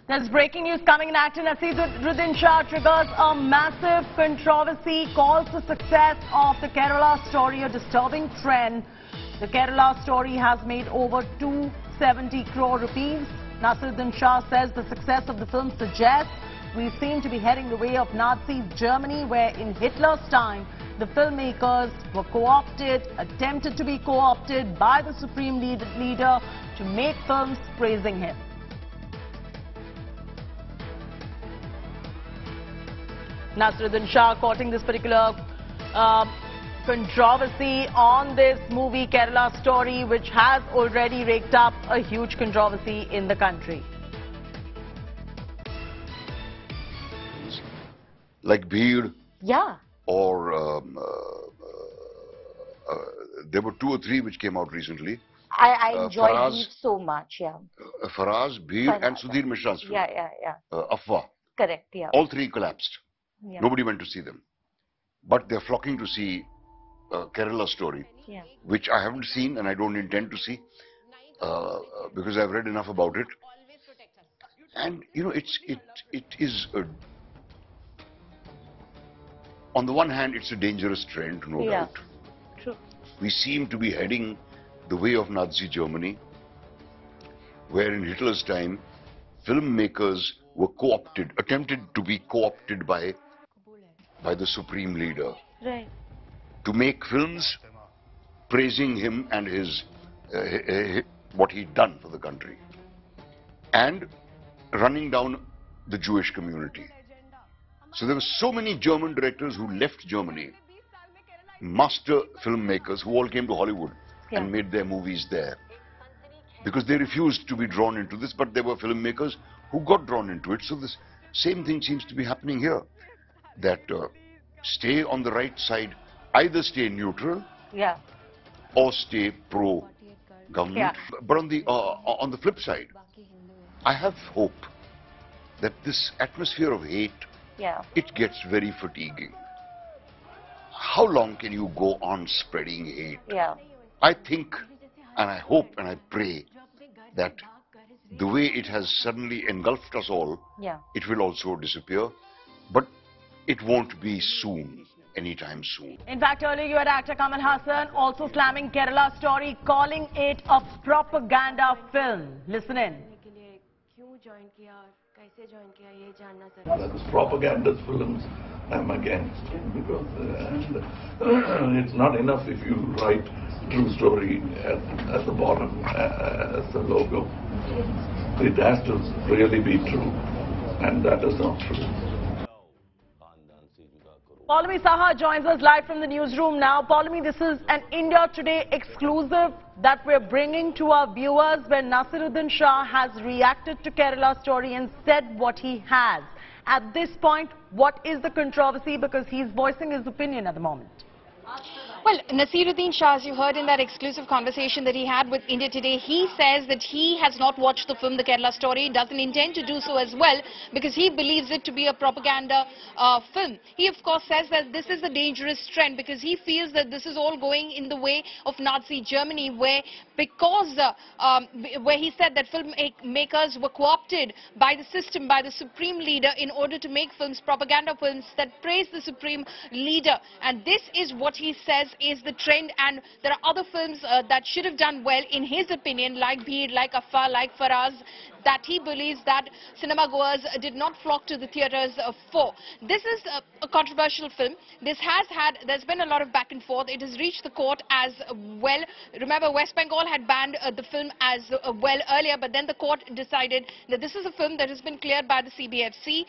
There's breaking news coming in. Actor Naseeruddin Shah triggers a massive controversy, calls the success of the Kerala Story a disturbing trend. The Kerala Story has made over 270 crore rupees. Naseeruddin Shah says the success of the film suggests we seem to be heading the way of Nazi Germany, where in Hitler's time, the filmmakers were co-opted, attempted to be co-opted by the supreme leader to make films praising him. Naseeruddin Shah quoting this particular controversy on this movie Kerala Story, which has already raked up a huge controversy in the country. Like Bheed, Yeah. or there were 2 or 3 which came out recently. I enjoyed Faraz, Bheed so much, yeah. Faraz, Bheed and Sudhir Mishra's film. Yeah. Afwah. Correct, yeah. All 3 collapsed. Yeah. Nobody went to see them. But they're flocking to see Kerala Story, Yeah. which I haven't seen and I don't intend to see because I've read enough about it. And you know, it is on the one hand, it's a dangerous trend, no Yeah. doubt. True. We seem to be heading the way of Nazi Germany, where in Hitler's time, filmmakers were co-opted, attempted to be co-opted by the supreme leader Right. to make films praising him and his what he'd done for the country, and running down the Jewish community. So there were so many German directors who left Germany, master filmmakers who all came to Hollywood and made their movies there, because they refused to be drawn into this, but there were filmmakers who got drawn into it. So this same thing seems to be happening here, that stay on the right side, either stay neutral, Yeah. or stay pro-government. Yeah. But on the flip side, I have hope that this atmosphere of hate, Yeah. it gets very fatiguing. How long can you go on spreading hate? Yeah. I think, and I hope and I pray that the way it has suddenly engulfed us all, Yeah. it will also disappear. But it won't be soon, anytime soon. In fact, earlier you had actor Kamal Haasan also slamming Kerala Story, calling it a propaganda film. Listen in. That is propaganda films I'm against, because it's not enough if you write true story at the bottom as the logo. It has to really be true, and that is not true. Paulami Saha joins us live from the newsroom now. Paulami, this is an India Today exclusive that we're bringing to our viewers, where Naseeruddin Shah has reacted to Kerala Story and said what he has. At this point, what is the controversy? Because he's voicing his opinion at the moment. Well, Naseeruddin Shah, as you heard in that exclusive conversation that he had with India Today, he says that he has not watched the film The Kerala Story, doesn't intend to do so as well, because he believes it to be a propaganda film. He of course says that this is a dangerous trend, because he feels that this is all going in the way of Nazi Germany, where he said that filmmakers were co-opted by the system, by the supreme leader, in order to make films, propaganda films that praise the supreme leader. And this is what he says is the trend, and there are other films that should have done well in his opinion, like Bheed, like Afwah, like Faraz, that he believes that cinema goers did not flock to the theatres for. This is a controversial film. There's been a lot of back and forth. It has reached the court as well. Remember, West Bengal had banned the film as well earlier, but then the court decided that this is a film that has been cleared by the CBFC.